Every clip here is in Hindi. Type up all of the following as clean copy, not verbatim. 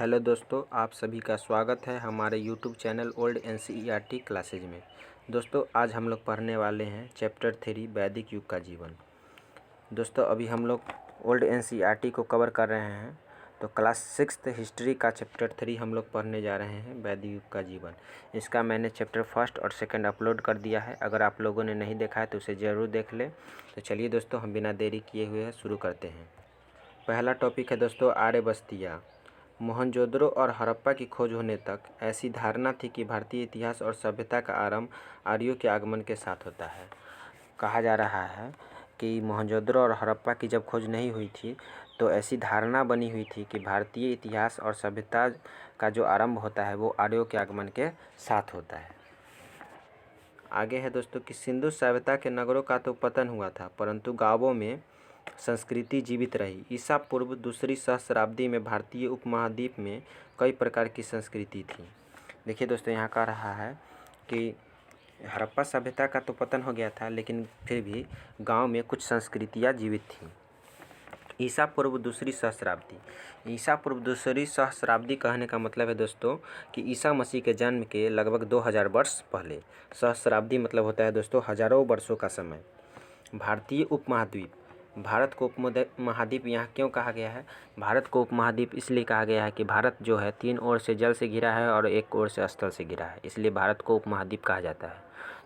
हेलो दोस्तों, आप सभी का स्वागत है हमारे YouTube channel old NCERT classes में। दोस्तों आज हम लोग पढ़ने वाले हैं चैप्टर 3 वैदिक युग का जीवन। दोस्तों अभी हम लोग ओल्ड एनसीईआरटी को कवर कर रहे हैं, तो क्लास 6th हिस्ट्री का चैप्टर 3 हम लोग पढ़ने जा रहे हैं वैदिक युग का जीवन। इसका मैंने चैप्टर 1 और 2 अपलोड कर दिया है। अगर आप लोगों ने नहीं देखा है तो उसे ज़रूर देख लें। तो चलिए दोस्तों हम बिना देरी किए हुए शुरू करते हैं। पहला टॉपिक है दोस्तों आर्य बस्तियाँ। मोहनजोदड़ो और हड़प्पा की खोज होने तक ऐसी धारणा थी कि भारतीय इतिहास और सभ्यता का आरंभ आर्यों के आगमन के साथ होता है। कहा जा रहा है कि मोहनजोदड़ो और हड़प्पा की जब खोज नहीं हुई थी तो ऐसी धारणा बनी हुई थी कि भारतीय इतिहास और सभ्यता का जो आरंभ होता है वो आर्यों के आगमन के साथ होता है। आगे है दोस्तों कि सिंधु सभ्यता के नगरों का तो पतन हुआ था, परंतु गाँवों में संस्कृति जीवित रही। ईसा पूर्व दूसरी सहस्राब्दी में भारतीय उपमहाद्वीप में कई प्रकार की संस्कृति थी। देखिए दोस्तों यहाँ कह रहा है कि हड़प्पा सभ्यता का तो पतन हो गया था, लेकिन फिर भी गांव में कुछ संस्कृतियाँ जीवित थीं। ईसा पूर्व दूसरी सहस्राब्दी। ईसा पूर्व दूसरी सहस्राब्दी कहने का मतलब है दोस्तों कि ईसा मसीह के जन्म के लगभग 2000 वर्ष पहले। सहस्राब्दी मतलब होता है दोस्तों हज़ारों वर्षों का समय। भारतीय उपमहाद्वीप। भारत को उपमहाद्वीप यहाँ क्यों कहा गया है? भारत को उपमहाद्वीप इसलिए कहा गया है कि भारत जो है 3 ओर से जल से घिरा है और 1 ओर से स्थल से घिरा है, इसलिए भारत को उपमहाद्वीप कहा जाता है।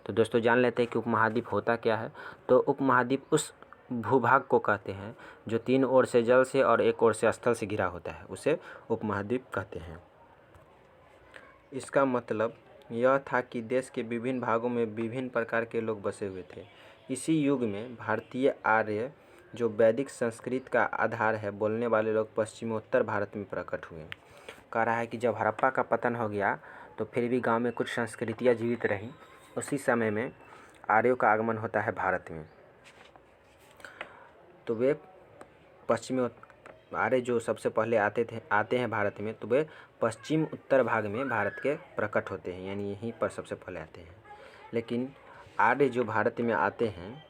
तो दोस्तों जान लेते हैं कि उपमहाद्वीप होता क्या है। तो उपमहाद्वीप उस भूभाग को कहते हैं जो 3 ओर से जल से और 1 ओर से स्थल से घिरा होता है, उसे उपमहाद्वीप कहते हैं। इसका मतलब यह था कि देश के विभिन्न भागों में विभिन्न प्रकार के लोग बसे हुए थे। इसी युग में भारतीय आर्य जो वैदिक संस्कृत का आधार है बोलने वाले लोग पश्चिमोत्तर भारत में प्रकट हुए। कह रहा है कि जब हड़प्पा का पतन हो गया तो फिर भी गांव में कुछ संस्कृतियां जीवित रहीं। उसी समय में आर्यों का आगमन होता है भारत में। तो वे पश्चिमी आर्य जो सबसे पहले आते हैं भारत में, तो वे पश्चिम उत्तर भाग में भारत के प्रकट होते हैं, यानी यहीं पर सबसे पहले आते हैं। लेकिन आर्य जो भारत में आते हैं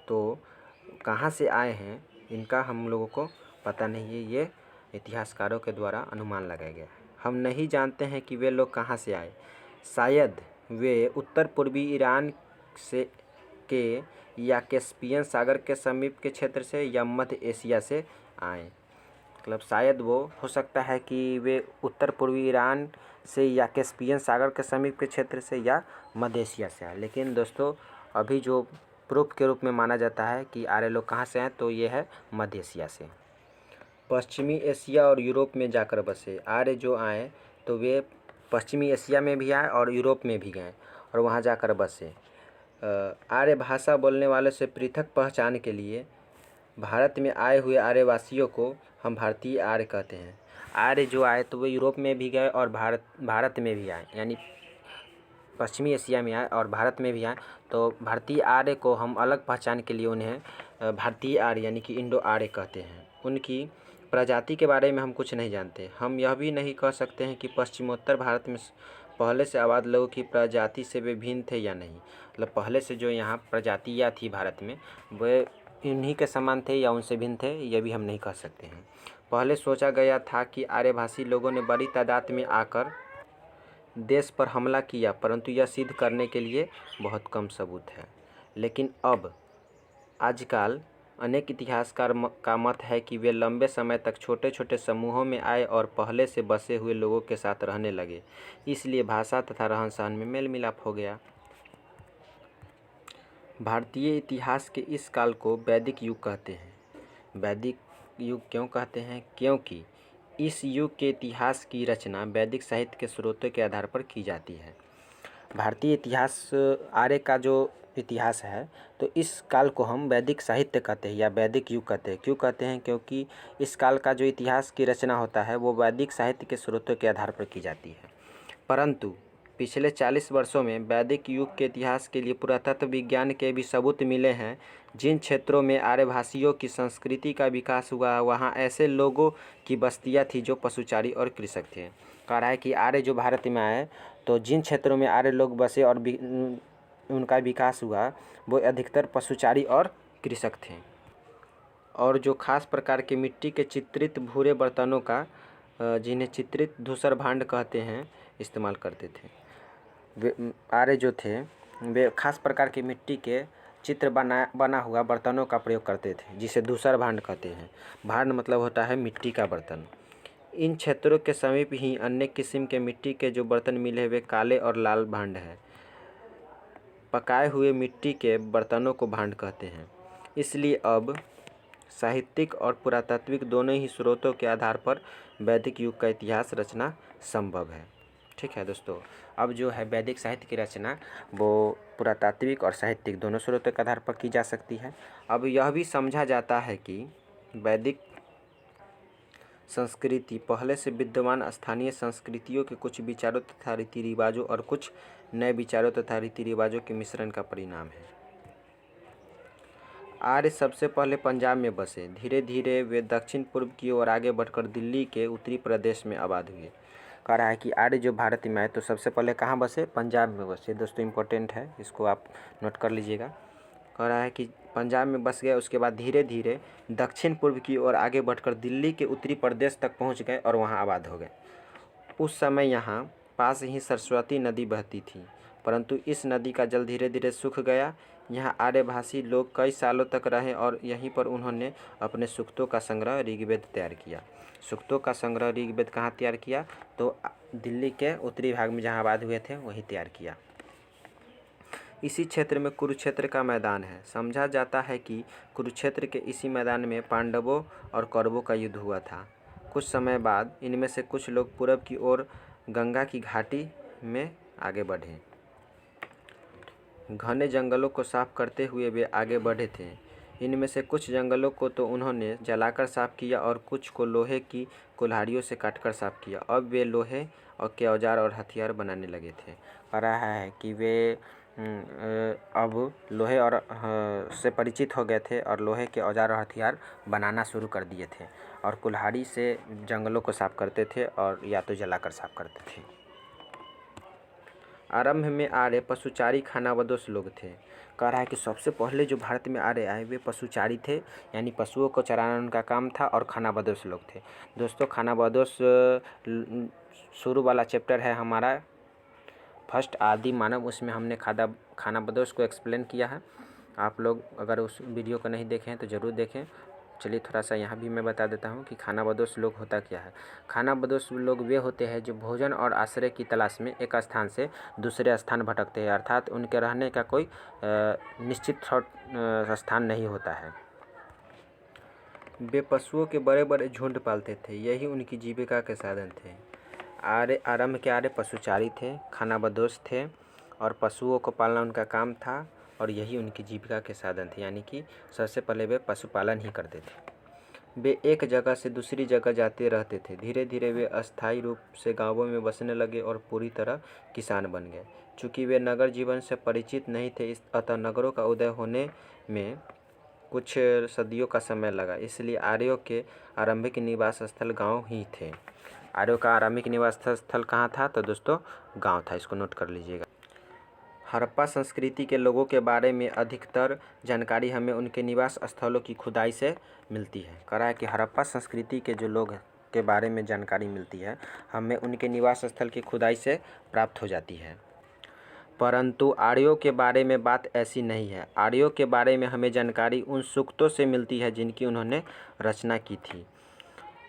तो कहाँ से आए हैं इनका हम लोगों को पता नहीं है। ये इतिहासकारों के द्वारा अनुमान लगाया गया है। हम नहीं जानते हैं कि वे लोग कहाँ से आए। शायद वे उत्तर पूर्वी ईरान से के या कैस्पियन सागर के समीप के क्षेत्र से या मध्य एशिया से आए। मतलब शायद वो हो सकता है कि वे उत्तर पूर्वी ईरान से या कैस्पियन सागर के समीप के क्षेत्र से या मध्य एशिया से आए। लेकिन दोस्तों अभी जो प्रूफ के रूप में माना जाता है कि आर्य लोग कहाँ से आए, तो ये है मध्य एशिया से। पश्चिमी एशिया और यूरोप में जाकर बसे। आर्य जो आए तो वे पश्चिमी एशिया में भी आए और यूरोप में भी गए और वहाँ जाकर बसे। आर्य भाषा बोलने वालों से पृथक पहचान के लिए भारत में आए हुए आर्यवासियों को हम भारतीय आर्य कहते हैं। आर्य जो आए तो वे यूरोप में भी गए और भारत में भी आए, यानी पश्चिमी एशिया में आए और भारत में भी आए। तो भारतीय आर्य को हम अलग पहचान के लिए उन्हें भारतीय आर्य यानी कि इंडो आर्य कहते हैं। उनकी प्रजाति के बारे में हम कुछ नहीं जानते। हम यह भी नहीं कह सकते हैं कि पश्चिमोत्तर भारत में पहले से आबाद लोगों की प्रजाति से वे भिन्न थे या नहीं। मतलब पहले से जो यहाँ प्रजातियाँ थी भारत में वे इन्हीं के समान थे या उनसे भिन्न थे, यह भी हम नहीं कह सकते हैं। पहले सोचा गया था कि आर्यभाषी लोगों ने बड़ी तादाद में आकर देश पर हमला किया, परंतु यह सिद्ध करने के लिए बहुत कम सबूत है। लेकिन अब आजकल अनेक इतिहासकार का मत है कि वे लंबे समय तक छोटे छोटे समूहों में आए और पहले से बसे हुए लोगों के साथ रहने लगे, इसलिए भाषा तथा रहन सहन में मेल मिलाप हो गया। भारतीय इतिहास के इस काल को वैदिक युग कहते हैं। वैदिक युग क्यों कहते हैं? क्योंकि इस युग के इतिहास की रचना वैदिक साहित्य के स्रोतों के आधार पर की जाती है। भारतीय इतिहास आर्य का जो इतिहास है तो इस काल को हम वैदिक साहित्य कहते हैं या वैदिक युग कहते हैं। क्यों कहते हैं? क्योंकि इस काल का जो इतिहास की रचना होता है वो वैदिक साहित्य के स्रोतों के आधार पर की जाती है। परंतु पिछले 40 वर्षों में वैदिक युग के इतिहास के लिए पुरातत्व विज्ञान के भी सबूत मिले हैं। जिन क्षेत्रों में आर्यभाषियों की संस्कृति का विकास हुआ वहाँ ऐसे लोगों की बस्तियाँ थी जो पशुचारी और कृषक थे। कह रहा है कि आर्य जो भारत में आए तो जिन क्षेत्रों में आर्य लोग बसे और उनका विकास हुआ वो अधिकतर पशुचारी और कृषक थे। और जो खास प्रकार के मिट्टी के चित्रित भूरे बर्तनों का जिन्हें चित्रित धूसर भांड कहते हैं इस्तेमाल करते थे। वे आर्य जो थे वे खास प्रकार की मिट्टी के चित्र बना हुआ बर्तनों का प्रयोग करते थे जिसे धूसर भांड कहते हैं। भांड मतलब होता है मिट्टी का बर्तन। इन क्षेत्रों के समीप ही अन्य किस्म के मिट्टी के जो बर्तन मिले वे काले और लाल भांड हैं। पकाए हुए मिट्टी के बर्तनों को भांड कहते हैं। इसलिए अब साहित्यिक और पुरातात्विक दोनों ही स्रोतों के आधार पर वैदिक युग का इतिहास रचना संभव है। ठीक है दोस्तों, अब जो है वैदिक साहित्य की रचना वो पुरातात्विक और साहित्यिक दोनों स्रोतों के आधार पर की जा सकती है। अब यह भी समझा जाता है कि वैदिक संस्कृति पहले से विद्यमान स्थानीय संस्कृतियों के कुछ विचारों तथा रीति रिवाजों और कुछ नए विचारों तथा रीति रिवाजों के मिश्रण का परिणाम है। आर्य सबसे पहले पंजाब में बसे। धीरे धीरे वे दक्षिण पूर्व की ओर आगे बढ़कर दिल्ली के उत्तरी प्रदेश में आबाद हुए। कह रहा है कि आर्य जो भारत में आए तो सबसे पहले कहाँ बसे? पंजाब में बसे। दोस्तों इम्पोर्टेंट है, इसको आप नोट कर लीजिएगा। कह रहा है कि पंजाब में बस गए, उसके बाद धीरे धीरे दक्षिण पूर्व की ओर आगे बढ़कर दिल्ली के उत्तरी प्रदेश तक पहुँच गए और वहाँ आबाद हो गए। उस समय यहाँ पास ही सरस्वती नदी बहती थी, परंतु इस नदी का जल धीरे धीरे सूख गया। यहाँ आर्यभाषी लोग कई सालों तक रहे और यहीं पर उन्होंने अपने सूक्तों का संग्रह ऋग्वेद तैयार किया। सूक्तों का संग्रह ऋग्वेद कहाँ तैयार किया? तो दिल्ली के उत्तरी भाग में जहाँ आबाद हुए थे वहीं तैयार किया। इसी क्षेत्र में कुरुक्षेत्र का मैदान है। समझा जाता है कि कुरुक्षेत्र के इसी मैदान में पांडवों और कौरवों का युद्ध हुआ था। कुछ समय बाद इनमें से कुछ लोग पूरब की ओर गंगा की घाटी में आगे बढ़े। घने जंगलों को साफ करते हुए वे आगे बढ़े थे। इनमें से कुछ जंगलों को तो उन्होंने जलाकर साफ किया और कुछ को लोहे की कुल्हाड़ियों से काटकर साफ किया। अब वे लोहे और के औजार और हथियार बनाने लगे थे। कह रहा है कि वे अब लोहे और से परिचित हो गए थे और लोहे के औजार और हथियार बनाना शुरू कर दिए थे और कुल्हाड़ी से जंगलों को साफ करते थे और या तो जलाकर साफ करते थे। आरंभ में आर्य पशुचारी खानाबदोश लोग थे। कह रहा है कि सबसे पहले जो भारत में आर्य आए वे पशुचारी थे, यानी पशुओं को चराना उनका काम था और खानाबदोश लोग थे। दोस्तों खानाबदोश शुरू वाला चैप्टर है हमारा फर्स्ट आदि मानव, उसमें हमने खानाबदोश को एक्सप्लेन किया है। आप लोग अगर उस वीडियो को नहीं देखें तो ज़रूर देखें। चलिए थोड़ा सा यहाँ भी मैं बता देता हूँ कि खानाबदोश लोग होता क्या है। खानाबदोश लोग वे होते हैं जो भोजन और आश्रय की तलाश में एक स्थान से दूसरे स्थान भटकते हैं, अर्थात उनके रहने का कोई निश्चित स्थान नहीं होता है। वे पशुओं के बड़े बड़े झुंड पालते थे, यही उनकी जीविका के साधन थे। आरंभ के आर्य पशुचारी थे, खानाबदोश थे और पशुओं को पालना उनका काम था और यही उनकी जीविका के साधन थे, यानी कि सबसे पहले वे पशुपालन ही करते थे। वे एक जगह से दूसरी जगह जाते रहते थे। धीरे धीरे वे अस्थायी रूप से गांवों में बसने लगे और पूरी तरह किसान बन गए। चूँकि वे नगर जीवन से परिचित नहीं थे, अतः नगरों का उदय होने में कुछ सदियों का समय लगा। इसलिए आर्यों के आरंभिक निवास स्थल गाँव ही थे। आर्यों का आरंभिक निवास स्थल कहाँ था? तो दोस्तों गाँव था, इसको नोट कर लीजिएगा। हड़प्पा संस्कृति के लोगों के बारे में अधिकतर जानकारी हमें उनके निवास स्थलों की खुदाई से मिलती है। कह रहा है कि हड़प्पा संस्कृति के जो लोग के बारे में जानकारी मिलती है हमें उनके निवास स्थल की खुदाई से प्राप्त हो जाती है। परंतु आर्यों के बारे में बात ऐसी नहीं है। आर्यों के बारे में हमें जानकारी उन सूक्तों से मिलती है जिनकी उन्होंने रचना की थी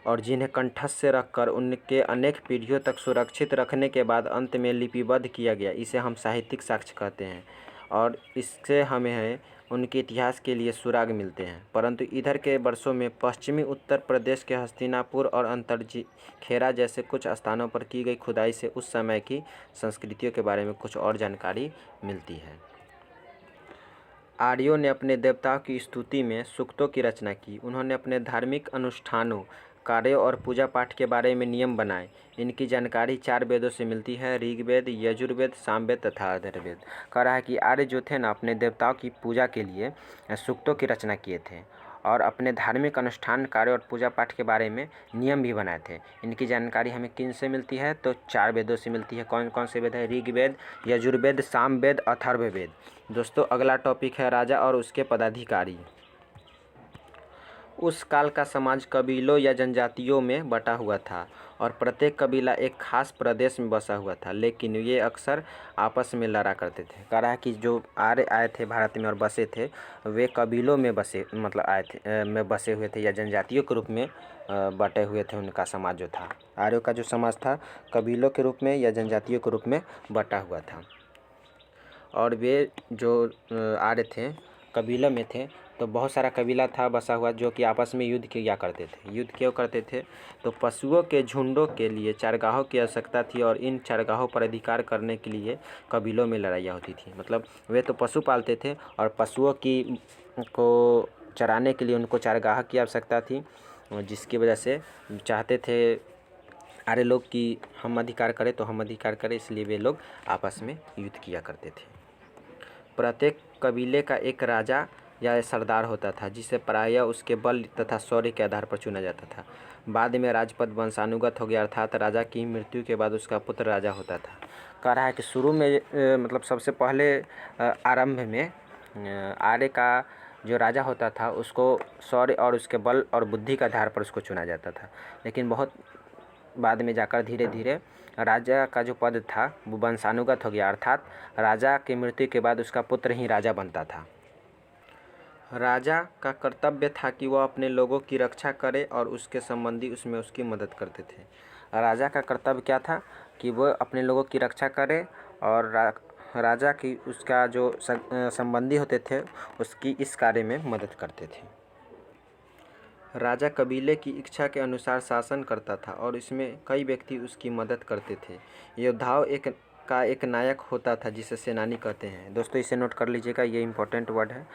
और जिन्हें कंठस्थ से रखकर उनके अनेक पीढ़ियों तक सुरक्षित रखने के बाद अंत में लिपिबद्ध किया गया। इसे हम साहित्यिक साक्ष्य कहते हैं और इससे हमें उनके इतिहास के लिए सुराग मिलते हैं। परंतु इधर के वर्षों में पश्चिमी उत्तर प्रदेश के हस्तिनापुर और अंतरखेरा जैसे कुछ स्थानों पर की गई खुदाई से उस समय की संस्कृतियों के बारे में कुछ और जानकारी मिलती है। आर्यों ने अपने देवताओं की स्तुति में सूक्तों की रचना की। उन्होंने अपने धार्मिक अनुष्ठानों, कार्यों और पूजा पाठ के बारे में नियम बनाए। इनकी जानकारी 4 वेदों से मिलती है, ऋग्वेद, यजुर्वेद, सामवेद तथा अथर्ववेद। कह रहा है कि आर्य जो थे ना अपने देवताओं की पूजा के लिए सूक्तों की रचना किए थे और अपने धार्मिक अनुष्ठान, कार्य और पूजा पाठ के बारे में नियम भी बनाए थे। इनकी जानकारी हमें किन से मिलती है? तो 4 वेदों से मिलती है। कौन कौन से वेद है? ऋग्वेद, यजुर्वेद, सामवेद, अथर्ववेद। दोस्तों अगला टॉपिक है राजा और उसके पदाधिकारी। उस काल का समाज कबीलों या जनजातियों में बटा हुआ था और प्रत्येक कबीला एक खास प्रदेश में बसा हुआ था, लेकिन ये अक्सर आपस में लड़ा करते थे। कह रहा है कि जो आर्य आए थे भारत में और बसे थे, वे कबीलों में बसे मतलब आए थे में बसे हुए थे या जनजातियों के रूप में बटे हुए थे। उनका समाज जो था, आर्यों का जो समाज था, कबीलों के रूप में या जनजातियों के रूप में बटा हुआ था। और वे जो आर्य थे कबीलों में थे, तो बहुत सारा कबीला था बसा हुआ जो कि आपस में युद्ध किया करते थे। युद्ध क्यों करते थे? तो पशुओं के झुंडों के लिए चारगाहों की आवश्यकता थी और इन चारगाहों पर अधिकार करने के लिए कबीलों में लड़ाइयाँ होती थी। मतलब वे तो पशु पालते थे और पशुओं की को चराने के लिए उनको चारगाह की आवश्यकता थी, जिसकी वजह से चाहते थे आर्य लोग कि हम अधिकार करें तो हम अधिकार करें, इसलिए वे लोग आपस में युद्ध किया करते थे। प्रत्येक कबीले का एक राजा या सरदार होता था, जिसे प्रायः उसके बल तथा शौर्य के आधार पर चुना जाता था। बाद में राजपद वंशानुगत हो गया, अर्थात राजा की मृत्यु के बाद उसका पुत्र राजा होता था। कह रहा है कि शुरू में मतलब सबसे पहले आरंभ में आर्य का जो राजा होता था उसको शौर्य और उसके बल और बुद्धि के आधार पर उसको चुना जाता था, लेकिन बहुत बाद में जाकर धीरे धीरे राजा का जो पद था वो वंशानुगत हो गया, अर्थात राजा की मृत्यु के बाद उसका पुत्र ही राजा बनता था। राजा का कर्तव्य था कि वह अपने लोगों की रक्षा करे और उसके संबंधी उसमें उसकी मदद करते थे। राजा का कर्तव्य क्या था कि वह अपने लोगों की रक्षा करे और राजा की उसका जो संबंधी होते थे उसकी इस कार्य में मदद करते थे। राजा कबीले की इच्छा के अनुसार शासन करता था और इसमें कई व्यक्ति उसकी मदद करते थे। योद्धाओं का एक नायक होता था जिसे सेनानी कहते हैं। दोस्तों इसे नोट कर लीजिएगा, ये इम्पोर्टेंट वर्ड है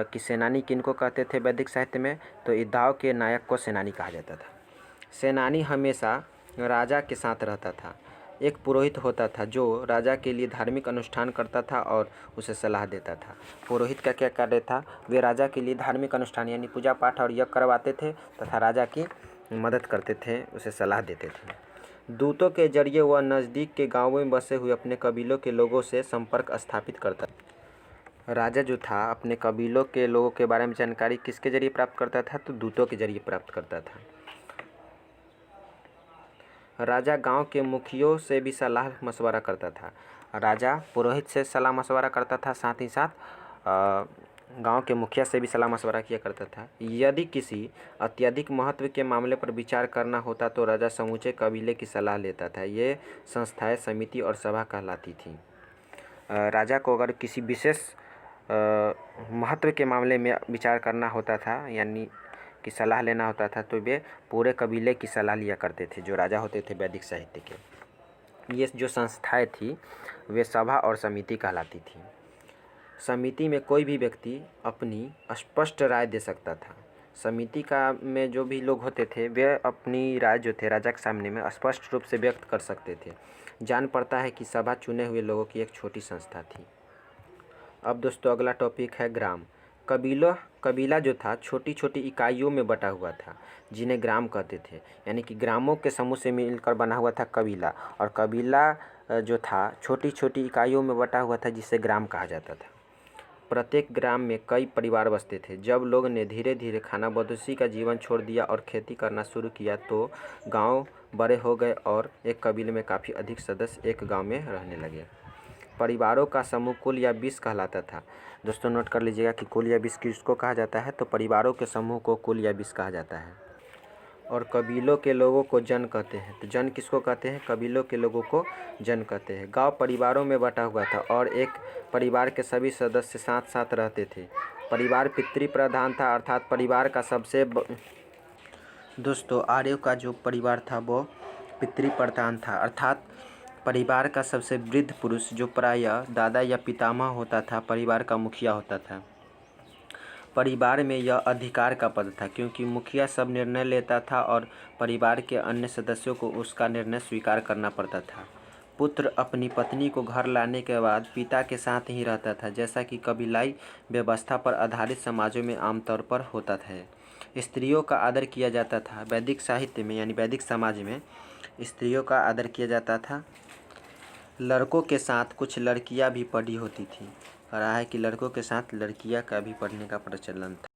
कि सेनानी किनको कहते थे वैदिक साहित्य में, तो योद्धाओं के नायक को सेनानी कहा जाता था। सेनानी हमेशा राजा के साथ रहता था। एक पुरोहित होता था जो राजा के लिए धार्मिक अनुष्ठान करता था और उसे सलाह देता था। पुरोहित का क्या कार्य था? वे राजा के लिए धार्मिक अनुष्ठान यानी पूजा पाठ और यज्ञ करवाते थे तथा राजा की मदद करते थे, उसे सलाह देते थे। दूतों के जरिए वह नज़दीक के गाँवों में बसे हुए अपने कबीलों के लोगों से संपर्क स्थापित करता। राजा जो था अपने कबीलों के लोगों के बारे में जानकारी किसके जरिए प्राप्त करता था? तो दूतों के जरिए प्राप्त करता था। राजा गांव के मुखियों से भी सलाह मशवरा करता था। राजा पुरोहित से सलाह मशवरा करता था, साथ ही साथ गांव के मुखिया से भी सलाह मशवरा किया करता था। यदि किसी अत्यधिक महत्व के मामले पर विचार करना होता तो राजा समूचे कबीले की सलाह लेता था। ये संस्थाएं समिति और सभा कहलाती थीं। राजा को अगर किसी विशेष महत्व के मामले में विचार करना होता था यानी की सलाह लेना होता था तो वे पूरे कबीले की सलाह लिया करते थे, जो राजा होते थे वैदिक साहित्य के। ये जो संस्थाएं थी वे सभा और समिति कहलाती थी। समिति में कोई भी व्यक्ति अपनी स्पष्ट राय दे सकता था। समिति का में जो भी लोग होते थे वे अपनी राय जो थे राजा के सामने में स्पष्ट रूप से व्यक्त कर सकते थे। जान पड़ता है कि सभा चुने हुए लोगों की एक छोटी संस्था थी। अब दोस्तों अगला टॉपिक है ग्राम। कबीला जो था छोटी छोटी इकाइयों में बटा हुआ था जिन्हें ग्राम कहते थे, यानी कि ग्रामों के समूह से मिलकर बना हुआ था कबीला। और कबीला जो था छोटी छोटी इकाइयों में बटा हुआ था जिसे ग्राम कहा जाता था। प्रत्येक ग्राम में कई परिवार बसते थे। जब लोग ने धीरे धीरे खानाबदोशी का जीवन छोड़ दिया और खेती करना शुरू किया तो गांव बड़े हो गए और एक कबीले में काफ़ी अधिक सदस्य एक गांव में रहने लगे। परिवारों का समूह कुल या बीस कहलाता था। दोस्तों नोट कर लीजिएगा कि कुल या बीस किसको कहा जाता है? तो परिवारों के समूह को कुल या बीस कहा जाता है। और कबीलों के लोगों को जन कहते हैं। तो जन किसको कहते हैं? कबीलों के लोगों को जन कहते हैं। गांव परिवारों में बटा हुआ था और एक परिवार के सभी सदस्य साथ साथ रहते थे। परिवार पितृ प्रधान था, अर्थात परिवार का सबसे दोस्तों आर्यों का जो परिवार था वो पितृ प्रधान था, अर्थात परिवार का सबसे वृद्ध पुरुष जो प्रायः दादा या पितामह होता था परिवार का मुखिया होता था। परिवार में यह अधिकार का पद था क्योंकि मुखिया सब निर्णय लेता था और परिवार के अन्य सदस्यों को उसका निर्णय स्वीकार करना पड़ता था। पुत्र अपनी पत्नी को घर लाने के बाद पिता के साथ ही रहता था, जैसा कि कबीलाई व्यवस्था पर आधारित समाजों में आमतौर पर होता था। स्त्रियों का आदर किया जाता था। वैदिक साहित्य में यानी वैदिक समाज में स्त्रियों का आदर किया जाता था। लड़कों के साथ कुछ लड़कियां भी पढ़ी होती थीं। कहा है कि लड़कों के साथ लड़कियां का भी पढ़ने का प्रचलन था।